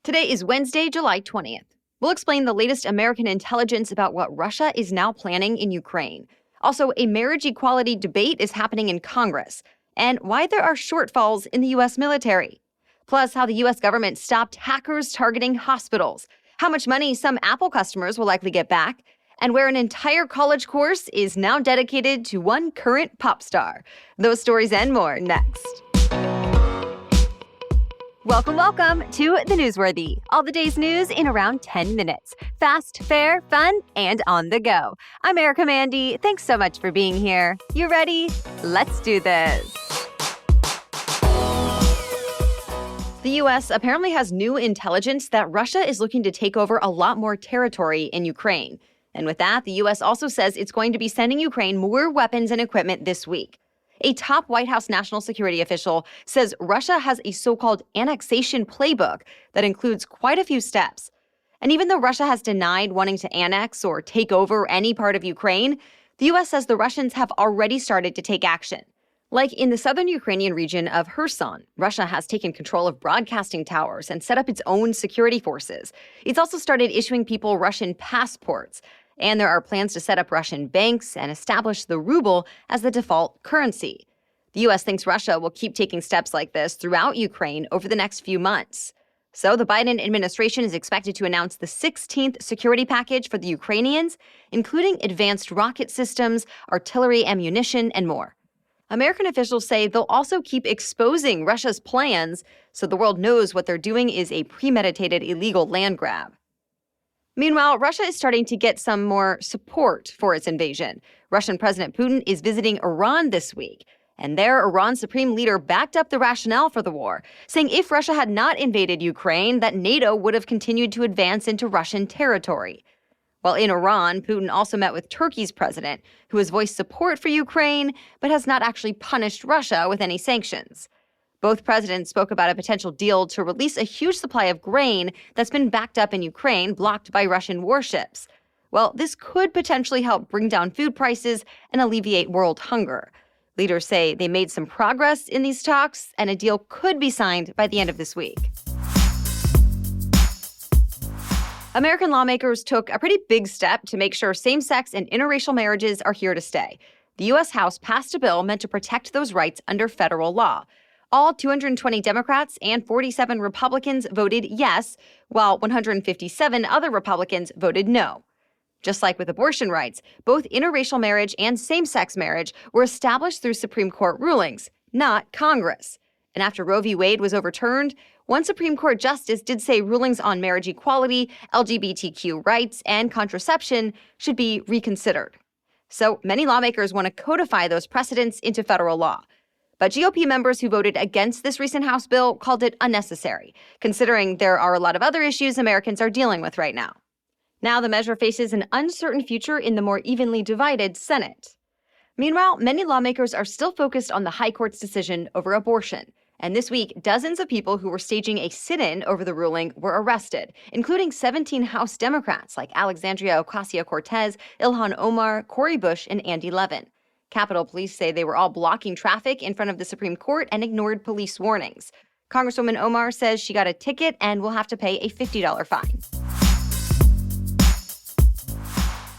Today is Wednesday, July 20th. We'll explain the latest American intelligence about what Russia is now planning in Ukraine. Also, a marriage equality debate is happening in Congress, and why there are shortfalls in the U.S. military. Plus, how the U.S. government stopped hackers targeting hospitals, how much money some Apple customers will likely get back, and where an entire college course is now dedicated to one current pop star. Those stories and more next. Welcome to The Newsworthy. All the day's news in around 10 minutes. Fast, fair, fun, and on the go. I'm Erica Mandy. Thanks so much for being here. You ready? Let's do this. The U.S. apparently has new intelligence that Russia is looking to take over a lot more territory in Ukraine. And with that, the U.S. also says it's going to be sending Ukraine more weapons and equipment this week. A top White House national security official says Russia has a so-called annexation playbook that includes quite a few steps. And even though Russia has denied wanting to annex or take over any part of Ukraine, the U.S. says the Russians have already started to take action. Like in the southern Ukrainian region of Kherson, Russia has taken control of broadcasting towers and set up its own security forces. It's also started issuing people Russian passports. And there are plans to set up Russian banks and establish the ruble as the default currency. The U.S. thinks Russia will keep taking steps like this throughout Ukraine over the next few months. So the Biden administration is expected to announce the 16th security package for the Ukrainians, including advanced rocket systems, artillery ammunition, and more. American officials say they'll also keep exposing Russia's plans so the world knows what they're doing is a premeditated illegal land grab. Meanwhile, Russia is starting to get some more support for its invasion. Russian President Putin is visiting Iran this week, and there, Iran's supreme leader backed up the rationale for the war, saying if Russia had not invaded Ukraine, that NATO would have continued to advance into Russian territory. While in Iran, Putin also met with Turkey's president, who has voiced support for Ukraine, but has not actually punished Russia with any sanctions. Both presidents spoke about a potential deal to release a huge supply of grain that's been backed up in Ukraine, blocked by Russian warships. Well, this could potentially help bring down food prices and alleviate world hunger. Leaders say they made some progress in these talks, and a deal could be signed by the end of this week. American lawmakers took a pretty big step to make sure same-sex and interracial marriages are here to stay. The U.S. House passed a bill meant to protect those rights under federal law. All 220 Democrats and 47 Republicans voted yes, while 157 other Republicans voted no. Just like with abortion rights, both interracial marriage and same-sex marriage were established through Supreme Court rulings, not Congress. And after Roe v. Wade was overturned, one Supreme Court justice did say rulings on marriage equality, LGBTQ rights, and contraception should be reconsidered. So many lawmakers want to codify those precedents into federal law. But GOP members who voted against this recent House bill called it unnecessary, considering there are a lot of other issues Americans are dealing with right now. Now the measure faces an uncertain future in the more evenly divided Senate. Meanwhile, many lawmakers are still focused on the High Court's decision over abortion. And this week, dozens of people who were staging a sit-in over the ruling were arrested, including 17 House Democrats like Alexandria Ocasio-Cortez, Ilhan Omar, Cori Bush, and Andy Levin. Capitol Police say they were all blocking traffic in front of the Supreme Court and ignored police warnings. Congresswoman Omar says she got a ticket and will have to pay a $50 fine.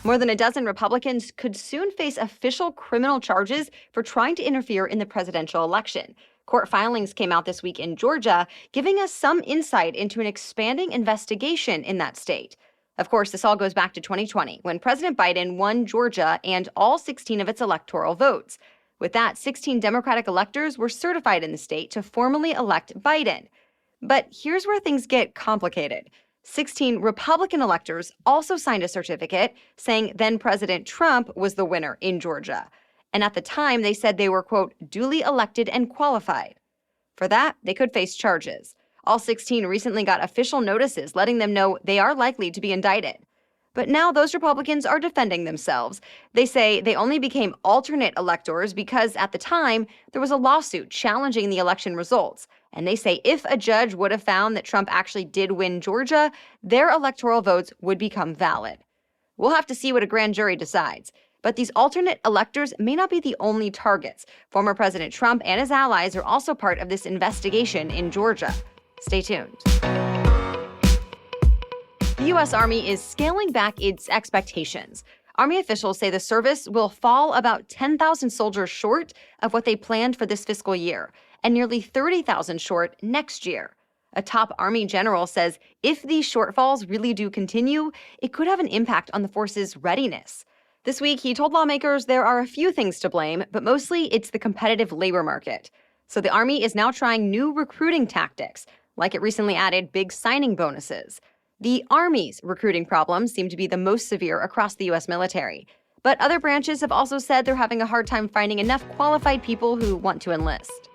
More than a dozen Republicans could soon face official criminal charges for trying to interfere in the presidential election. Court filings came out this week in Georgia, giving us some insight into an expanding investigation in that state. Of course, this all goes back to 2020, when President Biden won Georgia and all 16 of its electoral votes. With that, 16 Democratic electors were certified in the state to formally elect Biden. But here's where things get complicated. 16 Republican electors also signed a certificate saying then-President Trump was the winner in Georgia. And at the time, they said they were, quote, duly elected and qualified. For that, they could face charges. All 16 recently got official notices letting them know they are likely to be indicted. But now those Republicans are defending themselves. They say they only became alternate electors because at the time, there was a lawsuit challenging the election results. And they say if a judge would have found that Trump actually did win Georgia, their electoral votes would become valid. We'll have to see what a grand jury decides. But these alternate electors may not be the only targets. Former President Trump and his allies are also part of this investigation in Georgia. Stay tuned. U.S. Army is scaling back its expectations. Army officials say the service will fall about 10,000 soldiers short of what they planned for this fiscal year, and nearly 30,000 short next year. A top Army general says if these shortfalls really do continue, it could have an impact on the force's readiness. This week, he told lawmakers there are a few things to blame, but mostly it's the competitive labor market. So the Army is now trying new recruiting tactics, like it recently added big signing bonuses. The Army's recruiting problems seem to be the most severe across the U.S. military. But other branches have also said they're having a hard time finding enough qualified people who want to enlist.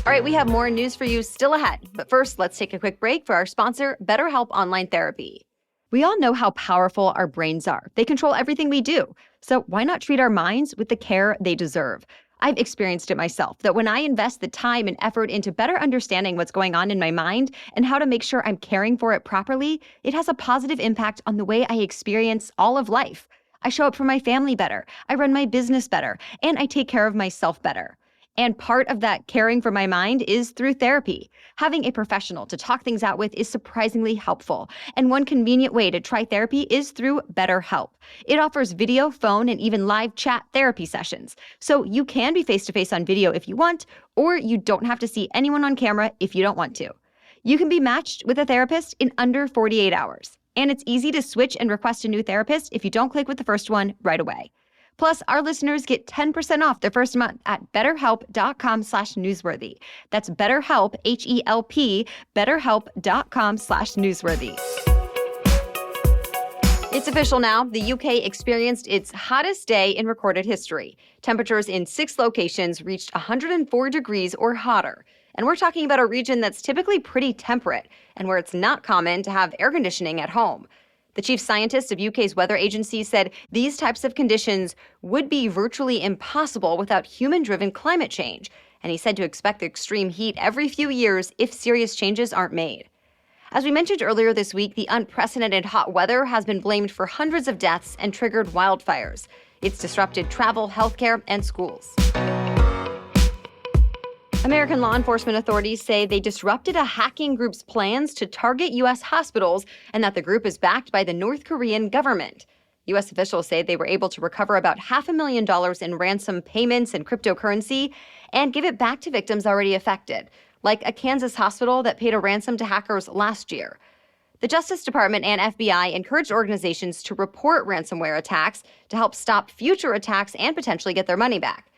All right, we have more news for you still ahead. But first, let's take a quick break for our sponsor, BetterHelp Online Therapy. We all know how powerful our brains are. They control everything we do. So why not treat our minds with the care they deserve? I've experienced it myself, that when I invest the time and effort into better understanding what's going on in my mind and how to make sure I'm caring for it properly, it has a positive impact on the way I experience all of life. I show up for my family better, I run my business better, and I take care of myself better. And part of that caring for my mind is through therapy. Having a professional to talk things out with is surprisingly helpful. And one convenient way to try therapy is through BetterHelp. It offers video, phone, and even live chat therapy sessions. So you can be face-to-face on video if you want, or you don't have to see anyone on camera if you don't want to. You can be matched with a therapist in under 48 hours. And it's easy to switch and request a new therapist if you don't click with the first one right away. Plus, our listeners get 10% off their first month at betterhelp.com/newsworthy. That's BetterHelp, H-E-L-P, betterhelp.com/newsworthy. It's official now. The UK experienced its hottest day in recorded history. Temperatures in 6 locations reached 104 degrees or hotter. And we're talking about a region that's typically pretty temperate and where it's not common to have air conditioning at home. The chief scientist of UK's weather agency said these types of conditions would be virtually impossible without human-driven climate change. And he said to expect extreme heat every few years if serious changes aren't made. As we mentioned earlier this week, the unprecedented hot weather has been blamed for hundreds of deaths and triggered wildfires. It's disrupted travel, healthcare, and schools. American law enforcement authorities say they disrupted a hacking group's plans to target U.S. hospitals and that the group is backed by the North Korean government. U.S. officials say they were able to recover about $500,000 in ransom payments and cryptocurrency and give it back to victims already affected, like a Kansas hospital that paid a ransom to hackers last year. The Justice Department and FBI encouraged organizations to report ransomware attacks to help stop future attacks and potentially get their money back.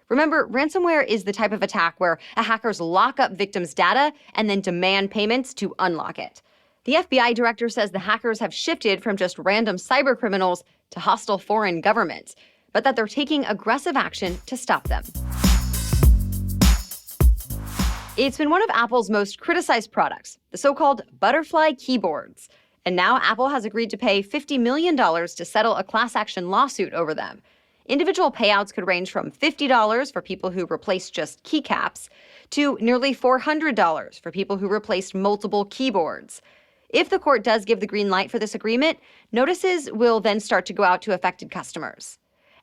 Remember, ransomware is the type of attack where hackers lock up victims' data and then demand payments to unlock it. The FBI director says the hackers have shifted from just random cybercriminals to hostile foreign governments, but that they're taking aggressive action to stop them. It's been one of Apple's most criticized products, the so-called butterfly keyboards. And now Apple has agreed to pay $50 million to settle a class action lawsuit over them. Individual payouts could range from $50 for people who replaced just keycaps to nearly $400 for people who replaced multiple keyboards. If the court does give the green light for this agreement, notices will then start to go out to affected customers.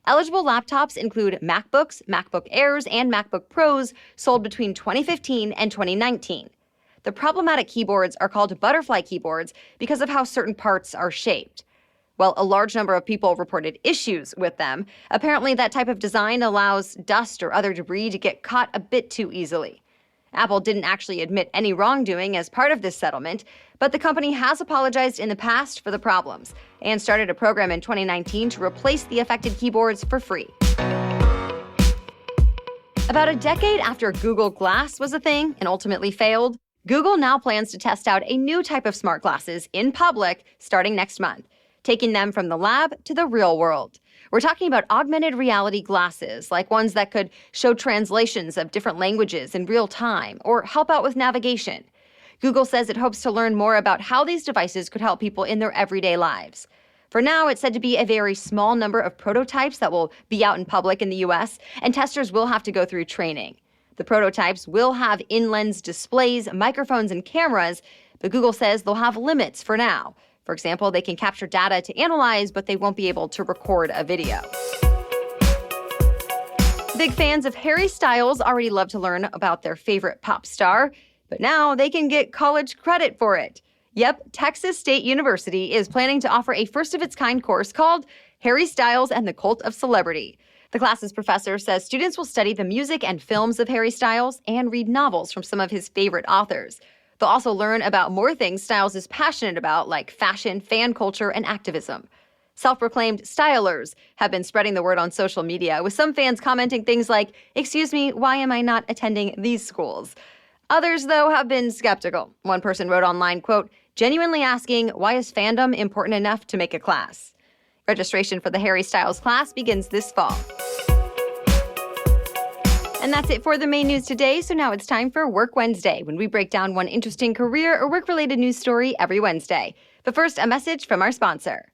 Eligible laptops include MacBooks, MacBook Airs, and MacBook Pros sold between 2015 and 2019. The problematic keyboards are called butterfly keyboards because of how certain parts are shaped. Well, a large number of people reported issues with them. Apparently, that type of design allows dust or other debris to get caught a bit too easily. Apple didn't actually admit any wrongdoing as part of this settlement, but the company has apologized in the past for the problems and started a program in 2019 to replace the affected keyboards for free. About a decade after Google Glass was a thing and ultimately failed, Google now plans to test out a new type of smart glasses in public starting next month, taking them from the lab to the real world. We're talking about augmented reality glasses, like ones that could show translations of different languages in real time or help out with navigation. Google says it hopes to learn more about how these devices could help people in their everyday lives. For now, it's said to be a very small number of prototypes that will be out in public in the US, and testers will have to go through training. The prototypes will have in-lens displays, microphones, and cameras, but Google says they'll have limits for now. For example, they can capture data to analyze, but they won't be able to record a video. Big fans of Harry Styles already love to learn about their favorite pop star, but now they can get college credit for it. Yep, Texas State University is planning to offer a first-of-its-kind course called Harry Styles and the Cult of Celebrity. The class's professor says students will study the music and films of Harry Styles and read novels from some of his favorite authors. They'll also learn about more things Styles is passionate about, like fashion, fan culture, and activism. Self-proclaimed stylers have been spreading the word on social media, with some fans commenting things like, "Excuse me, why am I not attending these schools?" Others, though, have been skeptical. One person wrote online, quote, "Genuinely asking, why is fandom important enough to make a class?" Registration for the Harry Styles class begins this fall. And that's it for the main news today, so now it's time for Work Wednesday, when we break down one interesting career or work-related news story every Wednesday. But first, a message from our sponsor.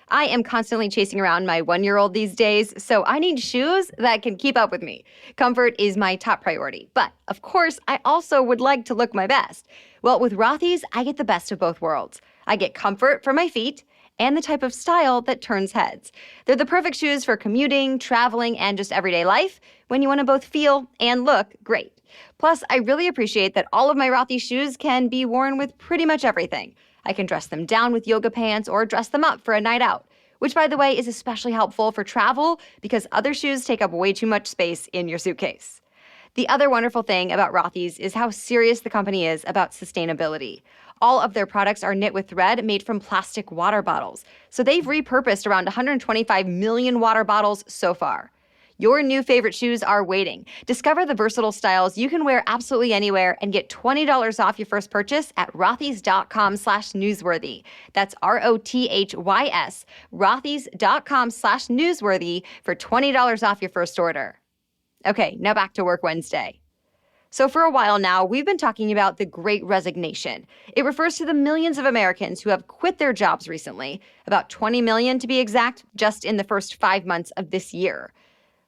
I am constantly chasing around my 1-year-old these days, so I need shoes that can keep up with me. Comfort is my top priority, but of course, I also would like to look my best. Well, with Rothy's, I get the best of both worlds. I get comfort for my feet and the type of style that turns heads. They're the perfect shoes for commuting, traveling, and just everyday life when you want to both feel and look great. Plus, I really appreciate that all of my Rothy's shoes can be worn with pretty much everything. I can dress them down with yoga pants or dress them up for a night out, which, by the way, is especially helpful for travel because other shoes take up way too much space in your suitcase. The other wonderful thing about Rothy's is how serious the company is about sustainability. All of their products are knit with thread made from plastic water bottles, so they've repurposed around 125 million water bottles so far. Your new favorite shoes are waiting. Discover the versatile styles you can wear absolutely anywhere and get $20 off your first purchase at rothys.com/newsworthy. That's ROTHYS, rothys.com/newsworthy for $20 off your first order. Okay, now back to Work Wednesday. So for a while now, we've been talking about the Great Resignation. It refers to the millions of Americans who have quit their jobs recently, about 20 million to be exact, just in the first 5 months of this year.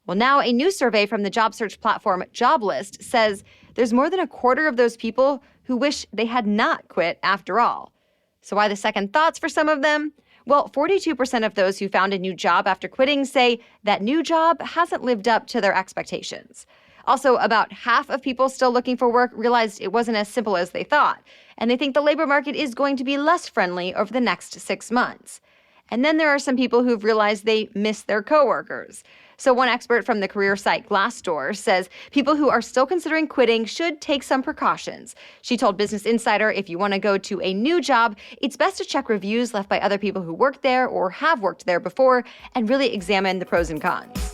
Well, now a new survey from the job search platform Joblist says there's more than a quarter of those people who wish they had not quit after all. So why the second thoughts for some of them? Well, 42% of those who found a new job after quitting say that new job hasn't lived up to their expectations. Also, about half of people still looking for work realized it wasn't as simple as they thought, and they think the labor market is going to be less friendly over the next 6 months. And then there are some people who've realized they miss their coworkers. So one expert from the career site Glassdoor says people who are still considering quitting should take some precautions. She told Business Insider if you want to go to a new job, it's best to check reviews left by other people who worked there or have worked there before and really examine the pros and cons.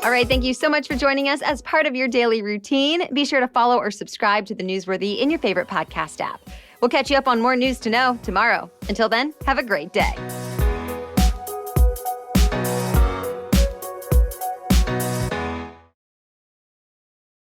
All right, thank you so much for joining us as part of your daily routine. Be sure to follow or subscribe to The Newsworthy in your favorite podcast app. We'll catch you up on more news to know tomorrow. Until then, have a great day.